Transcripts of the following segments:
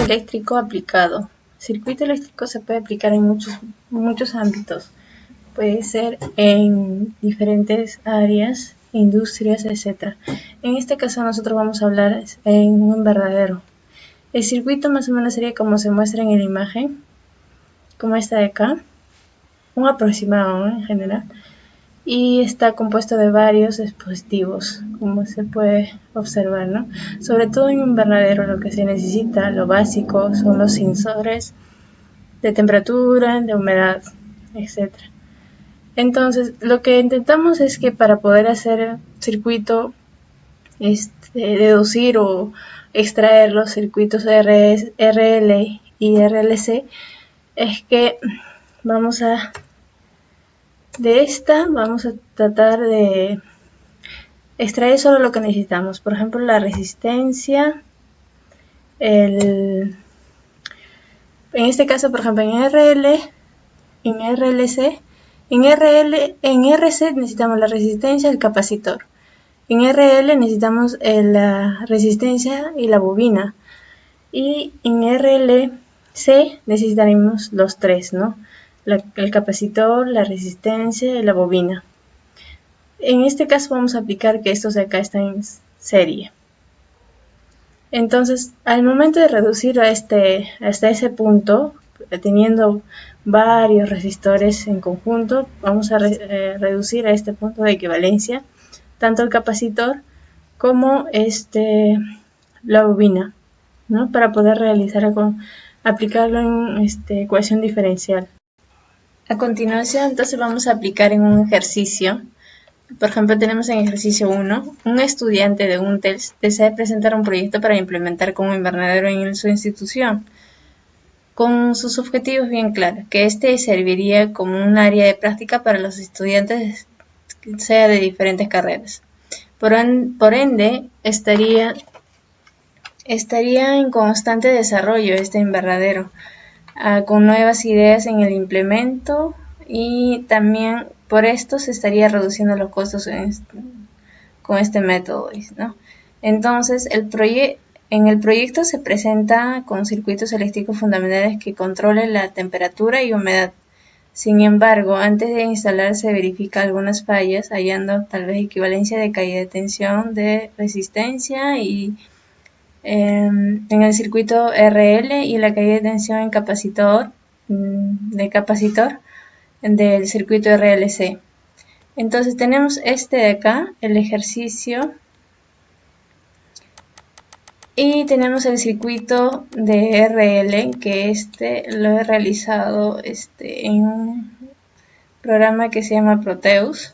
eléctrico aplicado. Circuito eléctrico se puede aplicar en muchos ámbitos. Puede ser en diferentes áreas, industrias, etc. En este caso nosotros vamos a hablar en un invernadero. El circuito más o menos sería como se muestra en la imagen, como esta de acá, un aproximado, ¿no? En general. Y está compuesto de varios dispositivos, como se puede observar, ¿no? Sobre todo en un invernadero lo que se necesita, lo básico, son los sensores de temperatura, de humedad, etc. Entonces, lo que intentamos es que para poder hacer circuito, deducir o extraer los circuitos RL y RLC, es que vamos a tratar de extraer solo lo que necesitamos. Por ejemplo, la resistencia, en este caso, por ejemplo, en RL, en RLC, en RC necesitamos la resistencia y el capacitor. En RL necesitamos la resistencia y la bobina. Y en RLC necesitaremos los tres, ¿no? El capacitor, la resistencia y la bobina. En este caso vamos a aplicar que estos de acá están en serie. Entonces, al momento de reducir hasta ese punto, teniendo varios resistores en conjunto, vamos a reducir a este punto de equivalencia tanto el capacitor como la bobina, ¿no? Para poder aplicarlo en ecuación diferencial. A continuación, entonces vamos a aplicar en un ejercicio. Por ejemplo, tenemos en ejercicio 1, un estudiante de UNTELS desea presentar un proyecto para implementar como invernadero en su institución, con sus objetivos bien claros, que serviría como un área de práctica para los estudiantes, sea de diferentes carreras. Por ende, estaría en constante desarrollo este invernadero, con nuevas ideas en el implemento, y también por esto se estaría reduciendo los costos con este método, ¿no? Entonces, en el proyecto se presenta con circuitos eléctricos fundamentales que controlen la temperatura y humedad. Sin embargo, antes de instalar se verifica algunas fallas, hallando tal vez equivalencia de caída de tensión, de resistencia y en el circuito RL, y la caída de tensión en capacitor del circuito RLC. Entonces tenemos de acá, el ejercicio, y tenemos el circuito de RL, que lo he realizado en un programa que se llama Proteus.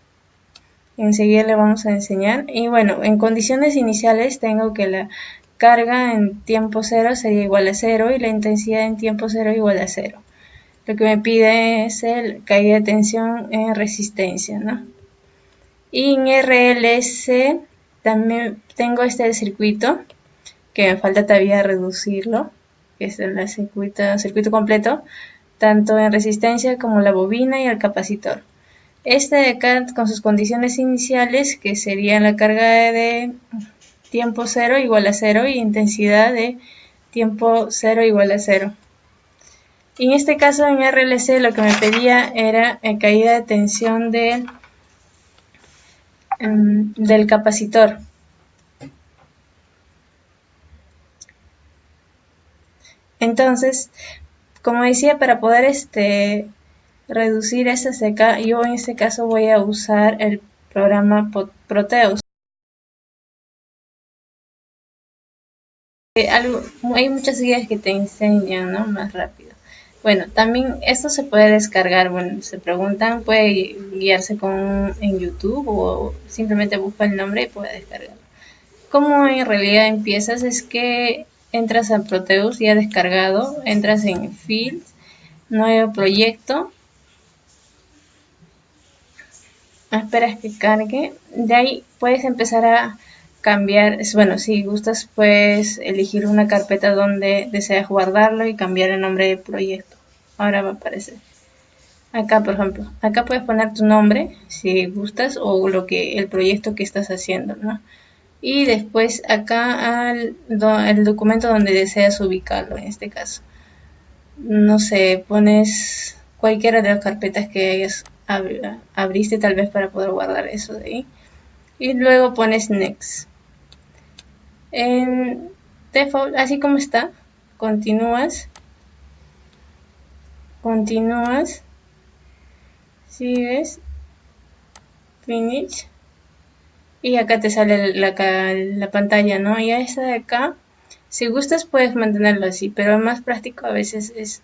Enseguida le vamos a enseñar. Y bueno, en condiciones iniciales tengo que la carga en tiempo cero sería igual a 0 y la intensidad en tiempo cero igual a 0. Lo que me pide es el caída de tensión en resistencia, ¿no? Y en RLC también tengo circuito, que me falta todavía reducirlo, que es el circuito completo, tanto en resistencia como la bobina y el capacitor. De acá con sus condiciones iniciales, que sería la carga de tiempo 0 igual a 0 y intensidad de tiempo 0 igual a 0. Y en este caso en RLC lo que me pedía era caída de tensión del capacitor. Entonces, como decía, para poder reducir acá, yo en este caso voy a usar el programa Proteus. Hay muchas guías que te enseñan, ¿no? Más rápido. Bueno, también esto se puede descargar. Bueno, se preguntan, puede guiarse en YouTube o simplemente busca el nombre y puede descargarlo. ¿Cómo en realidad empiezas? Es que entras a Proteus ya descargado, entras en Fields, nuevo proyecto, esperas que cargue, de ahí puedes empezar a cambiar. Bueno, si gustas puedes elegir una carpeta donde deseas guardarlo y cambiar el nombre del proyecto. Ahora va a aparecer acá, por ejemplo, acá puedes poner tu nombre si gustas o el proyecto que estás haciendo, ¿no? y después acá el documento donde deseas ubicarlo. En este caso, no sé, pones cualquiera de las carpetas que hayas abriste tal vez para poder guardar eso de ahí, y luego pones next. En default, así como está, continúas, sigues, finish, y acá te sale la pantalla, ¿no? Y a esta de acá, si gustas puedes mantenerlo así, pero más práctico a veces es,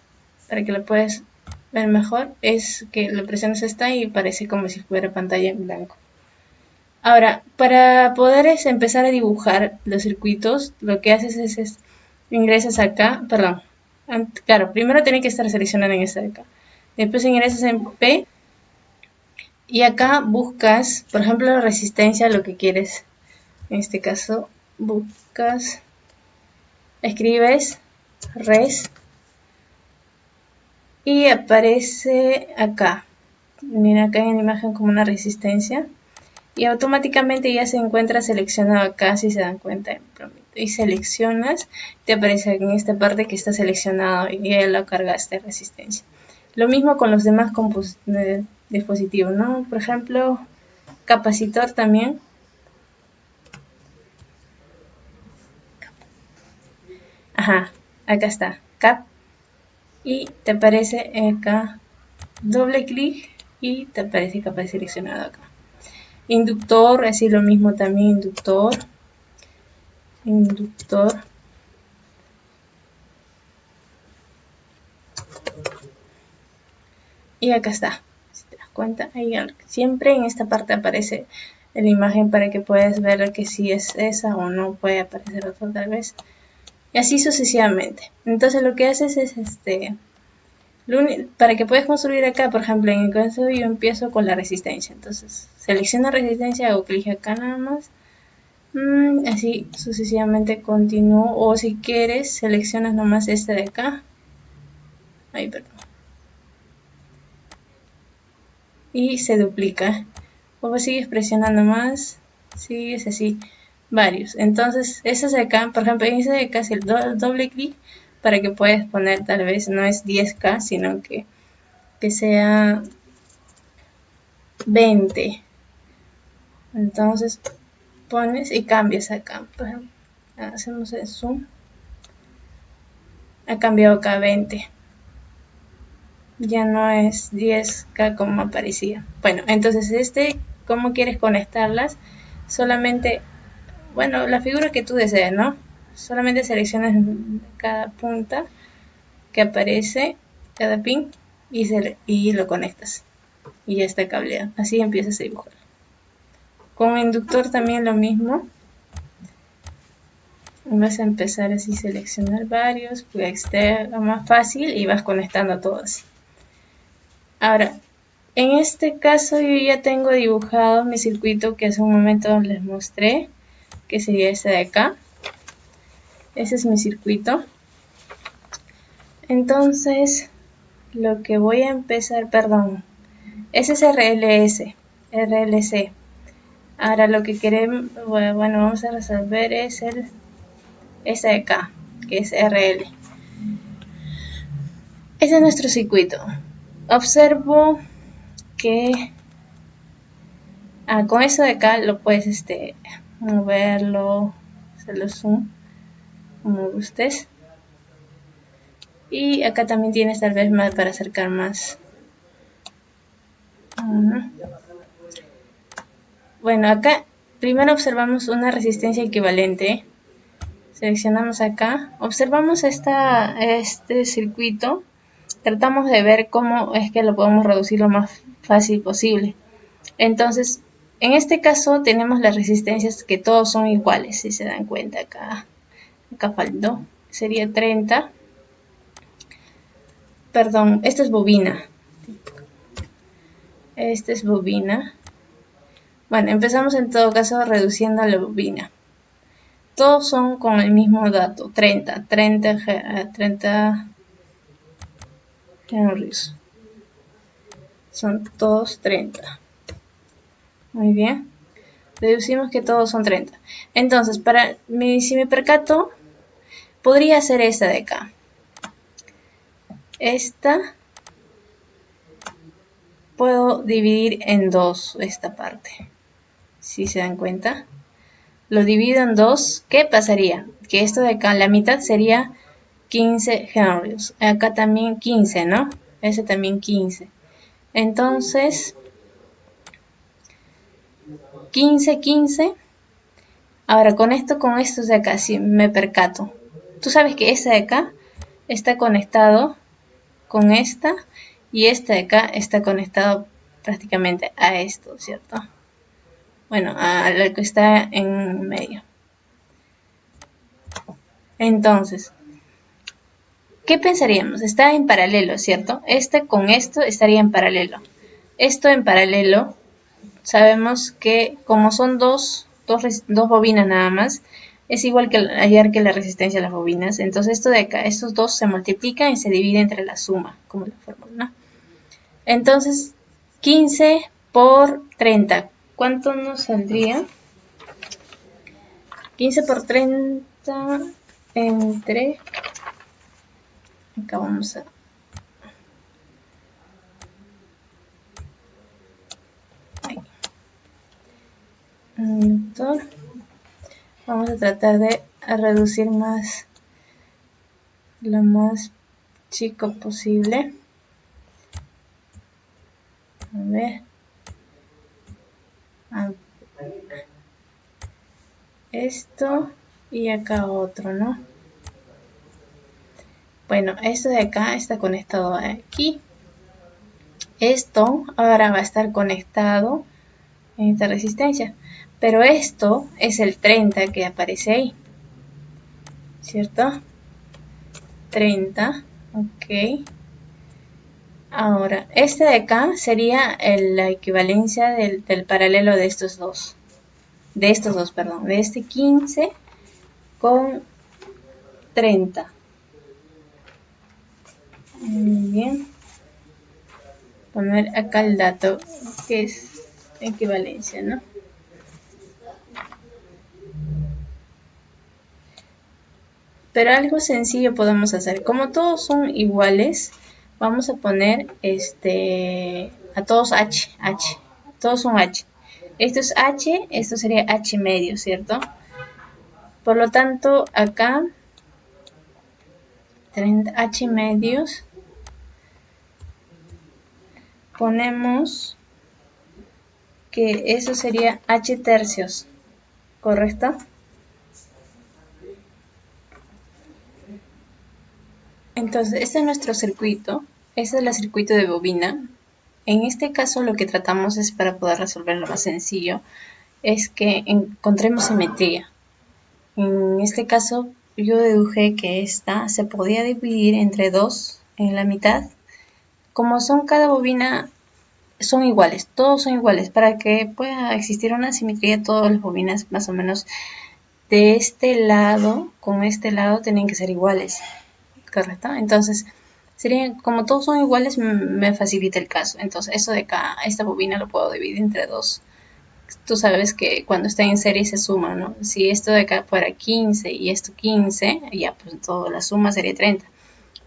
para que lo puedas ver mejor, es que lo presionas esta y parece como si fuera pantalla en blanco. Ahora, para poder empezar a dibujar los circuitos, lo que haces es ingresas acá, perdón, claro, primero tiene que estar seleccionado en esta de acá. Después ingresas en P y acá buscas, por ejemplo, la resistencia a lo que quieres. En este caso, escribes res y aparece acá. Mira acá en la imagen como una resistencia. Y automáticamente ya se encuentra seleccionado acá, si se dan cuenta. Y seleccionas, te aparece en esta parte que está seleccionado y ya lo cargaste resistencia. Lo mismo con los demás dispositivos, ¿no? Por ejemplo, capacitor también. Ajá, acá está, cap. Y te aparece acá, doble clic y te aparece capaz seleccionado acá. Inductor, así lo mismo también, inductor. Y acá está, si te das cuenta, ahí siempre en esta parte aparece la imagen para que puedas ver que si es esa o no, puede aparecer otra tal vez. Y así sucesivamente. Entonces lo que haces es para que puedas construir acá, por ejemplo, en el caso yo empiezo con la resistencia. Entonces selecciono resistencia, hago clic acá nada más. Así sucesivamente continúo, o si quieres seleccionas nomás este de acá, y se duplica, o sigues presionando más, sigues así varios. Entonces esas de acá, por ejemplo en ese de acá, es el doble clic para que puedas poner, tal vez no es 10K sino que sea 20. Entonces pones y cambias acá. Por ejemplo, hacemos el zoom, ha cambiado acá 20, ya no es 10K como aparecía. Bueno, entonces ¿cómo quieres conectarlas? Solamente, bueno, la figura que tú desees, ¿no? Solamente seleccionas cada punta que aparece, cada pin, y lo conectas. Y ya está cableado. Así empiezas a dibujar. Con inductor también lo mismo. Vas a empezar así, seleccionar varios, pues esté más fácil y vas conectando todos. Ahora, en este caso yo ya tengo dibujado mi circuito que hace un momento les mostré, que sería este de acá. Ese es mi circuito. Entonces, lo que voy a empezar, perdón, ese es RLC. Ahora lo que queremos, bueno, vamos a resolver es este de acá, que es RL. Ese es nuestro circuito. Observo que con eso de acá lo puedes moverlo, hacerlo zoom como gustes. Y acá también tienes tal vez más para acercar más. Bueno, acá primero observamos una resistencia equivalente. Seleccionamos acá, observamos este circuito, tratamos de ver cómo es que lo podemos reducir lo más fácil posible. Entonces, en este caso tenemos las resistencias que todos son iguales, si se dan cuenta acá faltó, sería 30. Perdón, esta es bobina. Bueno, empezamos en todo caso reduciendo la bobina. Todos son con el mismo dato, 30 Henrys. Son todos 30. Muy bien. Deducimos que todos son 30. Entonces, si me percato, podría ser esta de acá. Esta puedo dividir en 2 esta parte. Si se dan cuenta. Lo divido en 2. ¿Qué pasaría? Que esto de acá, la mitad sería 15 henrios. Acá también 15, ¿no? Ese también 15. Entonces, 15, 15. Ahora, con estos de acá, si me percato. Tú sabes que este de acá está conectado con esta. Y este de acá está conectado prácticamente a esto, ¿cierto? Bueno, a lo que está en medio. Entonces, ¿qué pensaríamos? Está en paralelo, ¿cierto? Este con esto estaría en paralelo. Esto en paralelo, sabemos que como son dos bobinas nada más, es igual que hallar que la resistencia a las bobinas. Entonces esto de acá, estos dos se multiplican y se divide entre la suma, como la fórmula, ¿no? Entonces, 15 por 30. ¿Cuánto nos saldría? 15 por 30 entre... Acá vamos a... Vamos a tratar de reducir más lo más chico posible. A ver. Esto y acá otro, ¿no? Bueno, esto de acá está conectado aquí. Esto ahora va a estar conectado en esta resistencia. Pero esto es el 30 que aparece ahí. ¿Cierto? 30. Ok. Ahora, este de acá sería la equivalencia del paralelo de estos dos. De estos dos, perdón. De este 15 con 30. Muy bien. Poner acá el dato que es equivalencia, ¿no? Pero algo sencillo podemos hacer. Como todos son iguales, vamos a poner a todos H. Todos son H. Esto es H, esto sería H medio, ¿cierto? Por lo tanto, acá 30 H medios. Ponemos que eso sería H tercios, ¿correcto? Entonces, este es nuestro circuito. Este es el circuito de bobina. En este caso, lo que tratamos es, para poder resolverlo más sencillo, es que encontremos simetría. En este caso, yo deduje que esta se podía dividir entre 2 en la mitad. Como son cada bobina, son iguales, todos son iguales. Para que pueda existir una simetría, todas las bobinas más o menos de este lado con este lado tienen que ser iguales, ¿correcto? Entonces, como todos son iguales, me facilita el caso. Entonces, eso de acá, esta bobina lo puedo dividir entre 2. Tú sabes que cuando está en serie se suma, ¿no? Si esto de acá fuera 15 y esto 15, ya pues toda la suma sería 30.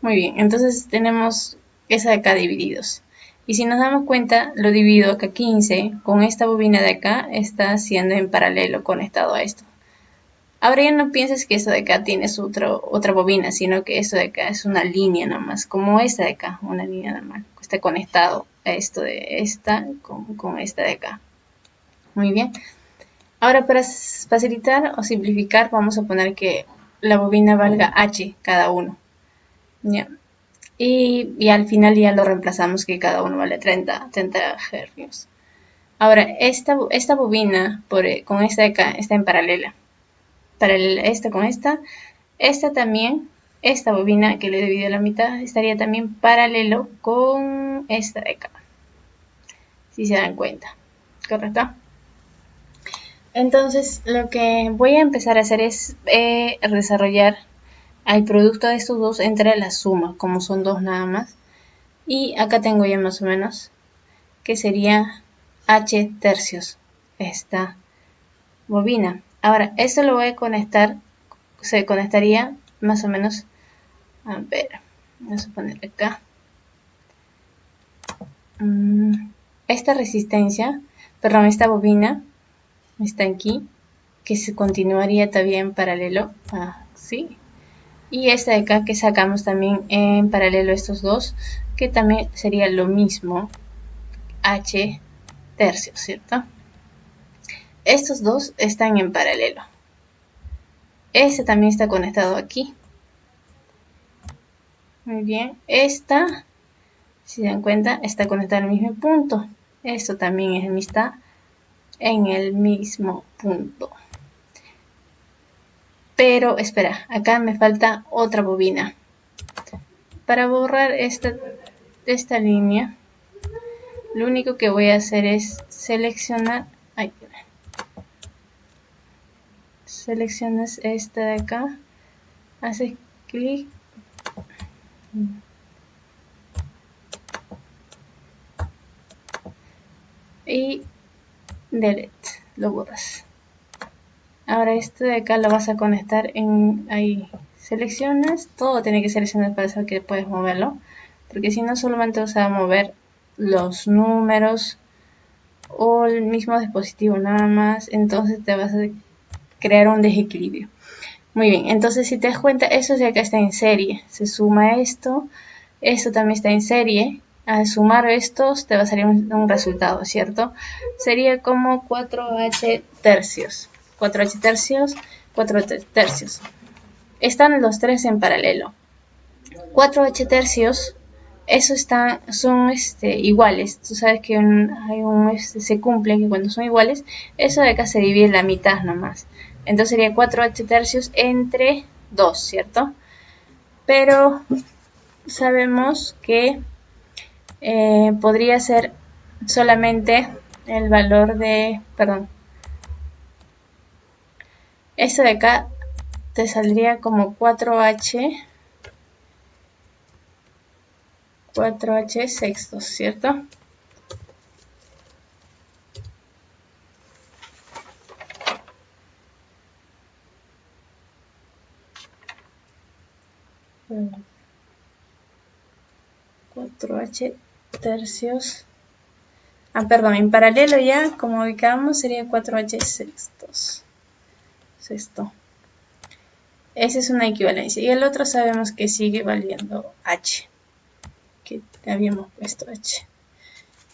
Muy bien, entonces tenemos esa de acá divididos. Y si nos damos cuenta, lo divido acá 15, con esta bobina de acá está siendo en paralelo conectado a esto. Ahora ya no pienses que esto de acá tienes otra bobina, sino que esto de acá es una línea nomás, como esta de acá, una línea normal. Está conectado a esto de esta con esta de acá. Muy bien. Ahora, para facilitar o simplificar, vamos a poner que la bobina valga H cada uno. ¿Ya? Y al final ya lo reemplazamos, que cada uno vale 30 Hz. Ahora, esta bobina con esta de acá está en paralela. Esta con esta. Esta también, esta bobina que le he dividido a la mitad, estaría también paralelo con esta de acá. Si se dan cuenta. ¿Correcto? Entonces, lo que voy a empezar a hacer es desarrollar el producto de estos dos entre la suma, como son dos nada más. Y acá tengo ya más o menos que sería H tercios, esta bobina. Ahora, esto lo voy a conectar, se conectaría más o menos, a ver, vamos a poner acá. Esta resistencia, perdón, esta bobina está aquí, que se continuaría también en paralelo, así. Y esta de acá que sacamos también en paralelo estos dos, que también sería lo mismo, H tercios, ¿cierto? Estos dos están en paralelo. Este también está conectado aquí. Muy bien, esta, si se dan cuenta, está conectada al mismo punto. Esto también está en el mismo punto. Pero espera, acá me falta otra bobina. Para borrar esta línea, lo único que voy a hacer es seleccionar. Seleccionas esta de acá, haces clic y delete, lo borras. Ahora esto de acá lo vas a conectar en ahí. Seleccionas, todo tiene que seleccionar para saber que puedes moverlo, porque si no solamente vas a mover los números o el mismo dispositivo nada más, entonces te vas a crear un desequilibrio. Muy bien, entonces si te das cuenta, eso de acá está en serie, se suma esto también está en serie. Al sumar estos te va a salir un resultado, ¿cierto? Sería como 4H tercios. 4H tercios, 4H tercios. Están los tres en paralelo. 4H tercios, esos son iguales. Tú sabes que se cumple que cuando son iguales, eso de acá se divide en la mitad nomás. Entonces sería 4H tercios entre 2, ¿cierto? Pero sabemos que podría ser solamente el valor de, perdón, esto de acá te saldría como 4H sextos, ¿cierto? Cuatro H tercios. Perdón, en paralelo ya, como ubicamos, sería 4H sextos. Sexto. Esa es una equivalencia. Y el otro sabemos que sigue valiendo H. Que habíamos puesto H.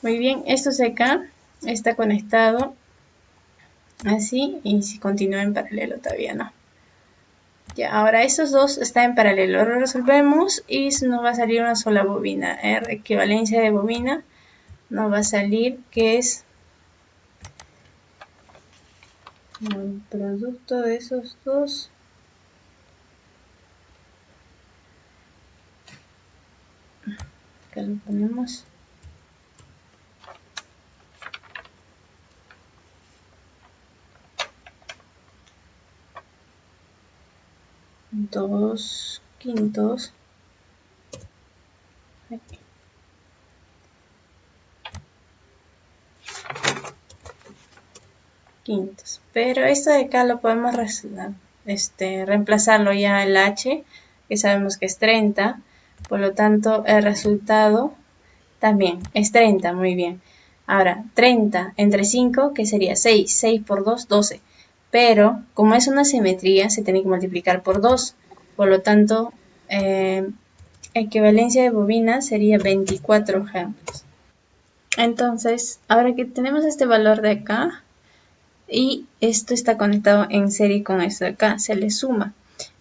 Muy bien, esto de acá está conectado así. Y si continúa en paralelo todavía no. Ya, ahora estos dos están en paralelo. Lo resolvemos y nos va a salir una sola bobina. Equivalencia de bobina. Nos va a salir que es el producto de esos dos. Acá lo ponemos. Dos quintos. Aquí. Quintos. Pero esto de acá lo podemos reemplazarlo ya el H, que sabemos que es 30. Por lo tanto, el resultado también es 30, muy bien. Ahora, 30 entre 5, que sería 6. 6 por 2, 12. Pero, como es una simetría, se tiene que multiplicar por 2. Por lo tanto, equivalencia de bobina sería 24 ejemplos. Entonces, ahora que tenemos este valor de acá, y esto está conectado en serie con esto de acá, se le suma.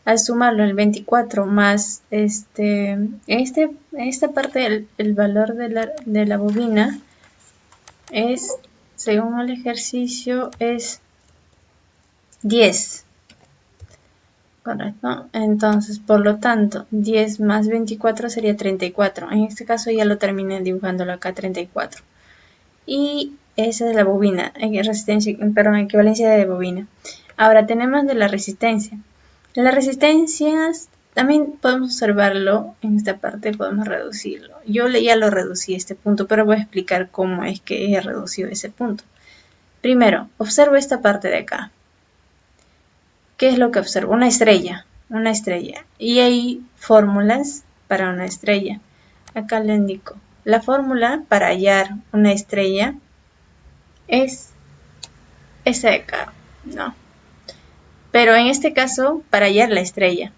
Al sumarlo el 24 más esta parte el valor de la bobina es, según el ejercicio, es 10. Correcto. Entonces, por lo tanto, 10 más 24 sería 34. En este caso ya lo terminé dibujándolo acá, 34. Y esa es la bobina, equivalencia de bobina. Ahora tenemos de la resistencia. Las resistencias también podemos observarlo en esta parte, podemos reducirlo. Yo ya lo reducí este punto, pero voy a explicar cómo es que he reducido ese punto. Primero, observo esta parte de acá. ¿qué es lo que observo? Una estrella. Y hay fórmulas para una estrella. Acá le indico. La fórmula para hallar una estrella es esa de acá, ¿no? Pero en este caso, para hallar la estrella,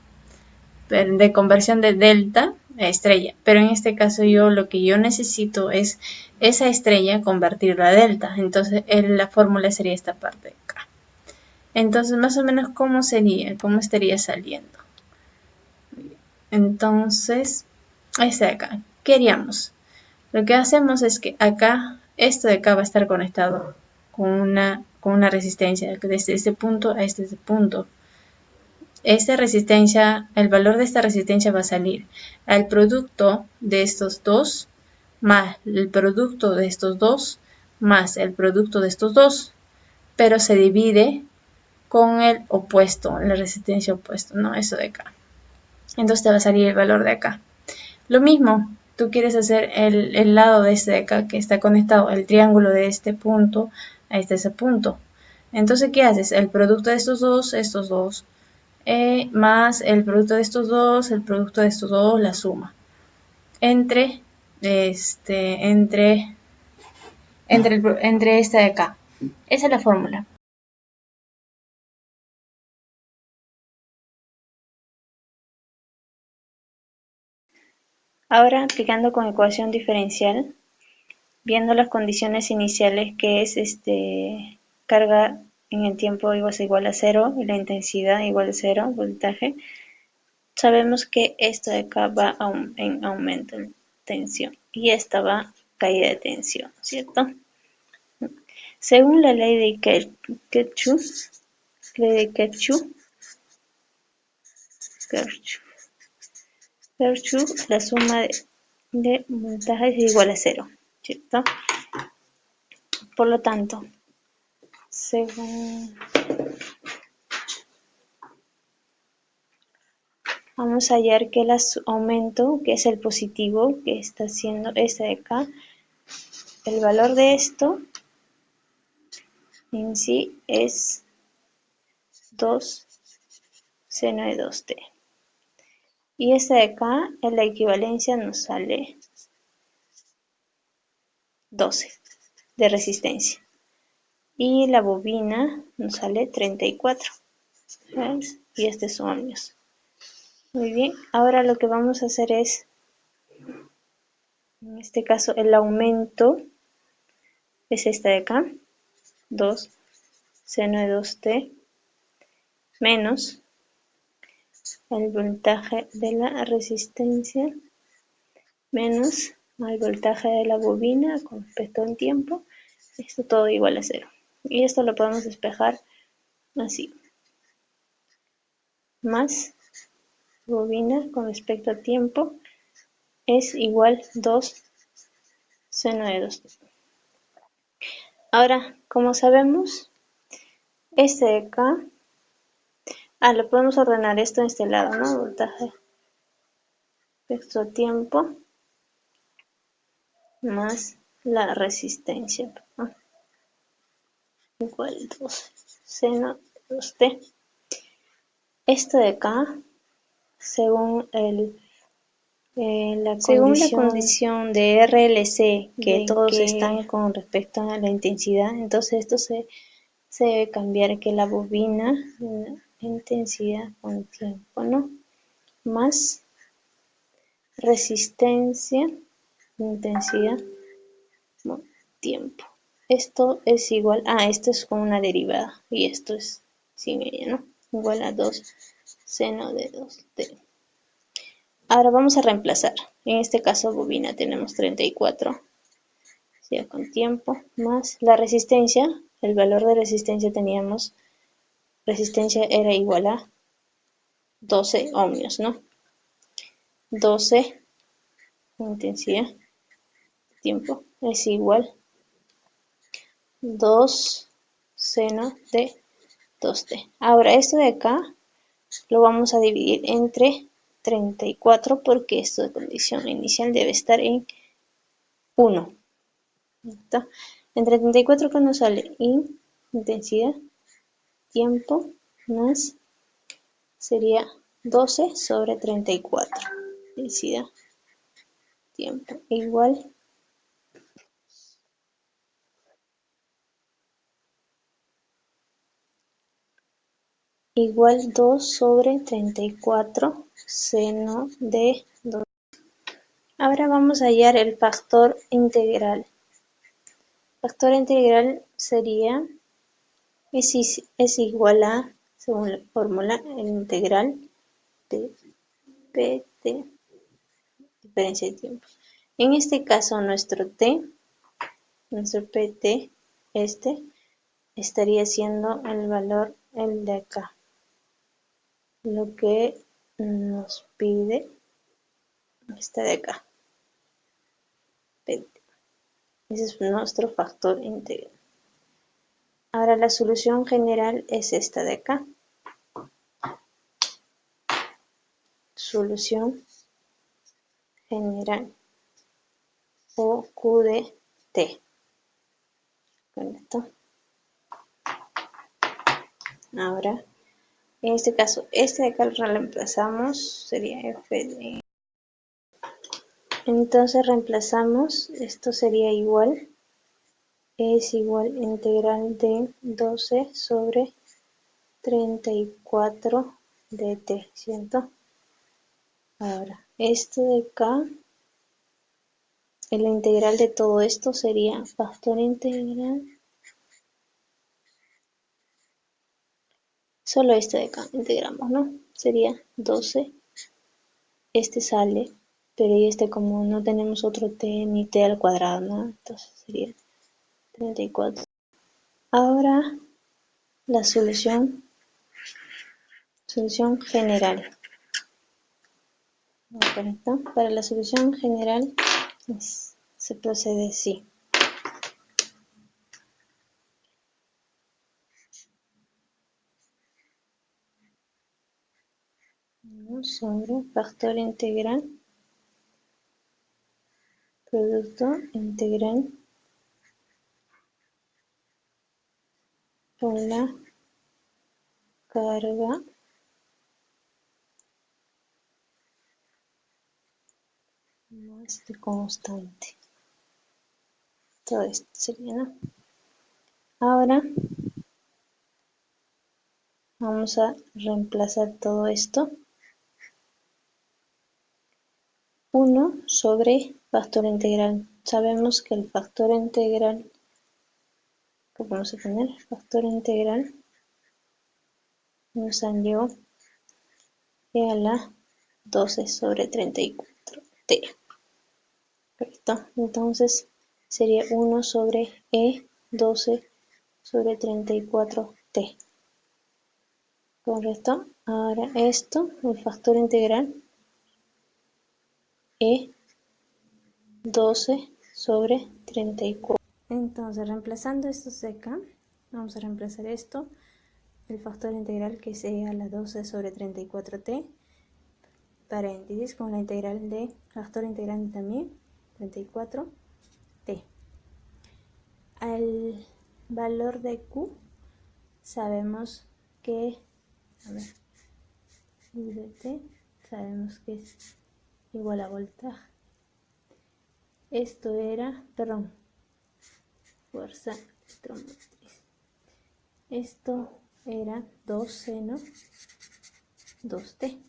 de conversión de delta a estrella. Pero en este caso lo que yo necesito es esa estrella convertirla a delta. Entonces la fórmula sería esta parte de acá. Entonces más o menos cómo sería, cómo estaría saliendo. Entonces, esta de acá, ¿qué haríamos? Lo que hacemos es que acá, esto de acá va a estar conectado con una resistencia, desde este punto a este punto. Esta resistencia, el valor de esta resistencia va a salir al producto de estos dos más el producto de estos dos más el producto de estos dos, pero se divide con el opuesto, la resistencia opuesta, ¿no? Eso de acá. Entonces te va a salir el valor de acá. Lo mismo, tú quieres hacer el lado de este de acá que está conectado, el triángulo de este punto a ese punto. Entonces, ¿qué haces? El producto de estos dos, más el producto de estos dos, la suma. Entre esta de acá. Esa es la fórmula. Ahora aplicando con ecuación diferencial, viendo las condiciones iniciales que es carga en el tiempo igual a 0 y la intensidad igual a 0, voltaje, sabemos que esto de acá va en aumento de tensión y esta va caída de tensión, ¿cierto? Según la ley de Kirchhoff, la suma de voltajes es igual a 0, ¿cierto? Por lo tanto, según vamos a hallar que el aumento, que es el positivo, que está haciendo este de acá, el valor de esto en sí es 2 seno de 2t. Y esta de acá, en la equivalencia nos sale 12 de resistencia. Y la bobina nos sale 34. ¿Ves? Y este es ohmios. Muy bien, ahora lo que vamos a hacer es, en este caso, el aumento es esta de acá, 2 seno de 2t, menos el voltaje de la resistencia, menos el voltaje de la bobina con respecto al tiempo, esto todo igual a 0. Y esto lo podemos despejar así, más bobina con respecto al tiempo es igual 2 seno de 2t. Ahora, como sabemos, este de acá, lo podemos ordenar esto en este lado, ¿no? Voltaje respecto al tiempo más la resistencia, ¿no? Igual 2 seno de 2t. Esto de acá, según la condición de RLC, que todos están con respecto a la intensidad, entonces esto se debe cambiar, que la bobina, la intensidad con tiempo, ¿no? Más resistencia, intensidad, tiempo. Esto es igual, esto es con una derivada, y esto es sin ella, ¿no? Igual a 2 seno de 2t. Ahora vamos a reemplazar. En este caso, bobina tenemos 34, ya con tiempo, más la resistencia. El valor de resistencia teníamos, resistencia era igual a 12 ohmios, ¿no? 12, intensidad, tiempo, es igual 2 seno de 2t. Ahora, esto de acá lo vamos a dividir entre 34 porque esto de condición inicial debe estar en 1. ¿Está? Entre 34 que nos sale intensidad, tiempo, más sería 12 sobre 34. Felicidad. Tiempo igual igual 2 sobre 34 seno de 2. Ahora vamos a hallar el factor integral. Factor integral sería, es igual a, según la fórmula, el integral de pt, diferencia de tiempo. En este caso nuestro pt, estaría siendo el valor, el de acá. Lo que nos pide está de acá. Pt. Ese es nuestro factor integral. Ahora la solución general es esta de acá. Solución general o Q de T. Con esto. Ahora, en este caso, este de acá lo reemplazamos, sería F de... Entonces reemplazamos, esto sería igual, es igual integral de 12 sobre 34 de T, ¿cierto? Ahora, esto de acá, la integral de todo esto sería factor integral. Solo este de acá integramos, ¿no? Sería 12. Este sale, pero y este como no tenemos otro t ni t al cuadrado, ¿no? Entonces sería 34. Ahora la solución general. ¿Correcto? Para la solución general se procede así. 1 sobre factor integral, producto integral por la carga más de constante. Todo esto sería, ¿no? Ahora vamos a reemplazar todo esto. 1 sobre factor integral. Sabemos que el factor integral, ¿qué vamos a tener? Factor integral nos salió a la 12 sobre 34t. Correcto. Entonces sería 1 sobre e 12 sobre 34t. Correcto. Ahora esto, el factor integral, e 12 sobre 34. Entonces, reemplazando estos de acá, vamos a reemplazar esto, el factor integral que sea la 12 sobre 34t, paréntesis, con la integral de factor integral también, 34t. Al valor de Q, sabemos que, a ver, U de T, sabemos que es igual a voltaje. Esto era, perdón, fuerza electromotriz. Esto era 2 seno 2t.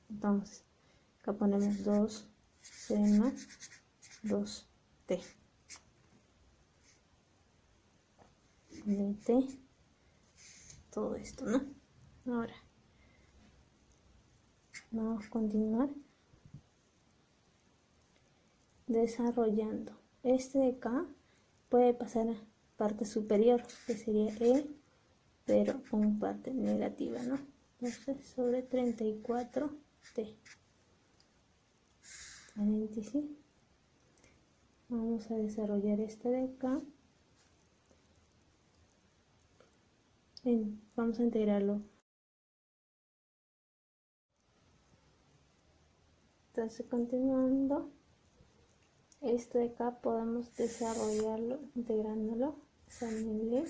Entonces, acá ponemos 2 seno 2t. T, todo esto, ¿no? Ahora, vamos a continuar desarrollando. Este de acá puede pasar a parte superior, que sería E, pero con parte negativa, ¿no? 12 sobre 34t. Paréntesis. Vamos a desarrollar este de acá. Vamos a integrarlo. Entonces, continuando, esto de acá podemos desarrollarlo integrándolo. Examinle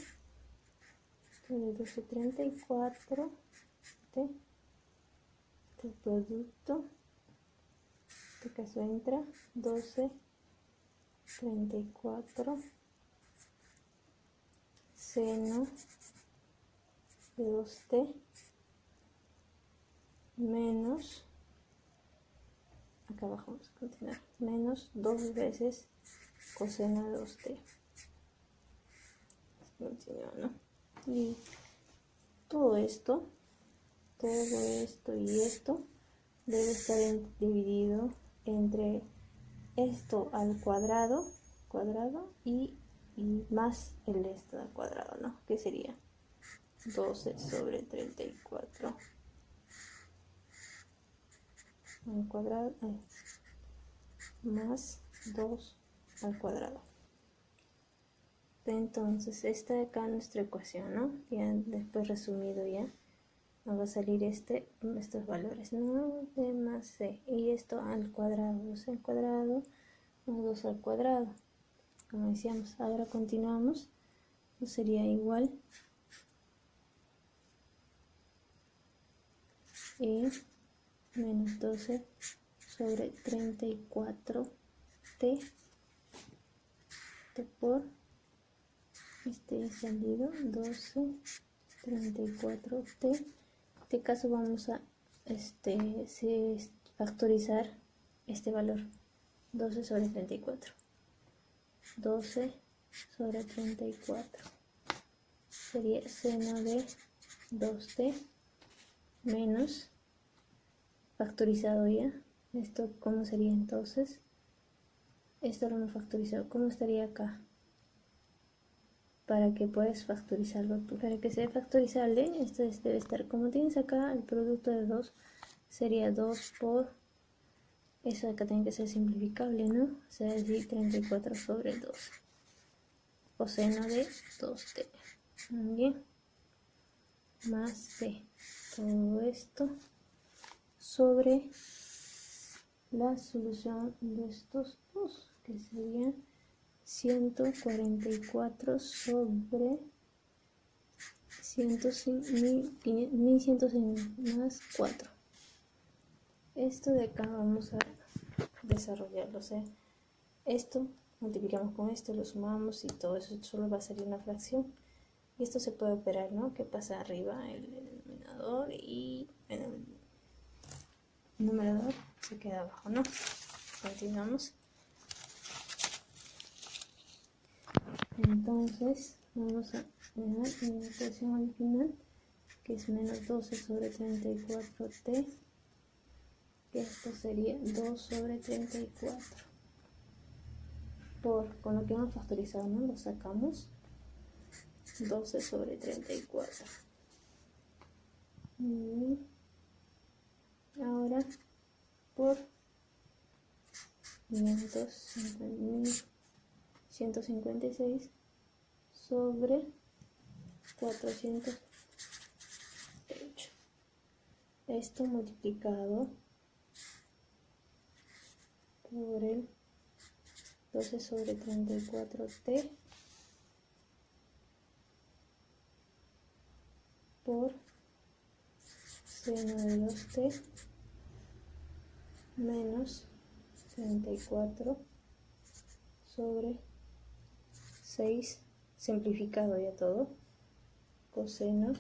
sobre 1234t este producto, en este caso entra 12, 34, seno de 2t menos, acá abajo vamos a continuar, menos 2 veces coseno de 2t. Continúa, ¿no? Y todo esto y esto debe estar dividido entre esto al cuadrado y más el esto al cuadrado, ¿no? Que sería 12 sobre 34 al cuadrado más 2 al cuadrado. Entonces esta de acá nuestra ecuación, ¿no? Ya después resumido ya nos va a salir estos valores, ¿no? De más c, y esto al cuadrado, 2 al cuadrado más 2 al cuadrado, como decíamos. Ahora continuamos, sería igual e menos 12 sobre 34 t por este salido 12 34 t. En este caso vamos a factorizar este valor, 12 sobre 34, 12 sobre 34 sería seno de 2t menos, factorizado ya, esto cómo sería entonces, esto lo hemos factorizado, ¿cómo estaría acá? Para que puedas factorizarlo, para que sea factorizable, esto debe estar, como tienes acá el producto de 2, sería 2 por, eso acá tiene que ser simplificable, ¿no? O sea, es decir, 34 sobre 2, coseno de 2t, bien, más c, todo esto sobre la solución de estos dos, que serían 144 sobre 1105 más 4. Esto de acá vamos a desarrollarlo, o sea, esto multiplicamos con esto, lo sumamos y todo eso solo va a salir una fracción. Y esto se puede operar, ¿no? Que pasa arriba el denominador y el numerador se queda abajo, ¿no? Continuamos. Entonces vamos a dejar en la ecuación original, que es menos 12 sobre 34t, que esto sería 2 sobre 34 con lo que hemos factorizado, ¿no? Lo sacamos, 12 sobre 34. Y ahora por 156 sobre 408. Esto multiplicado por el 12 sobre 34t por seno de 2t menos 34 sobre 6, simplificado ya todo, coseno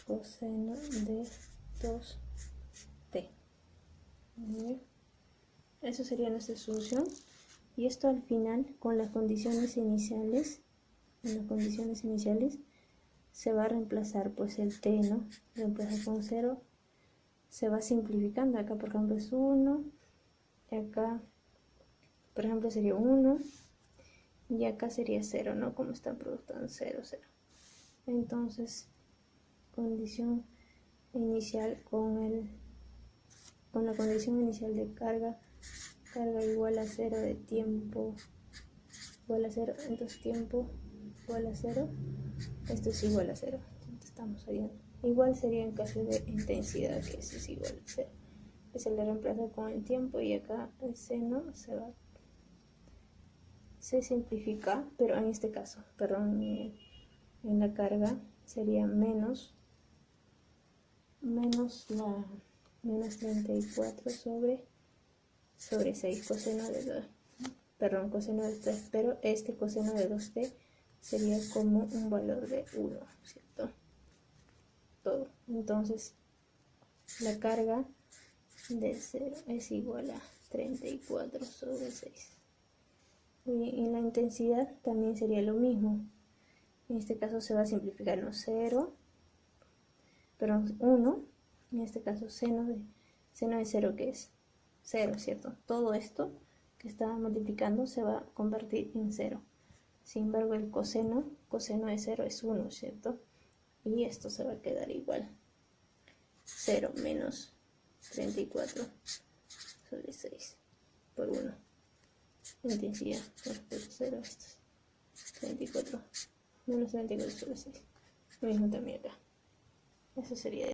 de 2t. Bien. Eso sería nuestra solución, y esto al final con las condiciones iniciales, se va a reemplazar pues el t, ¿no? Reemplazar con 0, se va simplificando. Acá por ejemplo es 1, y acá por ejemplo sería 1, y acá sería 0, ¿no? Como está el producto en 0, 0. Entonces, condición inicial con la condición inicial de carga igual a 0, de tiempo igual a 0, entonces tiempo igual a 0, esto es igual a 0, entonces estamos hallando. Igual sería en caso de intensidad, que eso es igual a 0, que se le reemplaza con el tiempo, y acá el seno se simplifica, pero en este caso, perdón, en la carga sería menos menos 34 sobre 6 coseno de 2, perdón, coseno de 3, pero este coseno de 2t sería como un valor de 1, ¿cierto? Todo. Entonces, la carga de 0 es igual a 34 sobre 6. Y en la intensidad también sería lo mismo. En este caso se va a simplificar, ¿no? 0, perdón, 1. En este caso seno de 0, que es 0, ¿cierto? Todo esto que está multiplicando se va a convertir en 0. Sin embargo, el coseno de 0 es 1, ¿cierto? Y esto se va a quedar igual. 0 menos 34 sobre 6 por 1. Intensidad respecto a 0, esto es 34 menos 34 sobre 6. Lo mismo también acá. Eso sería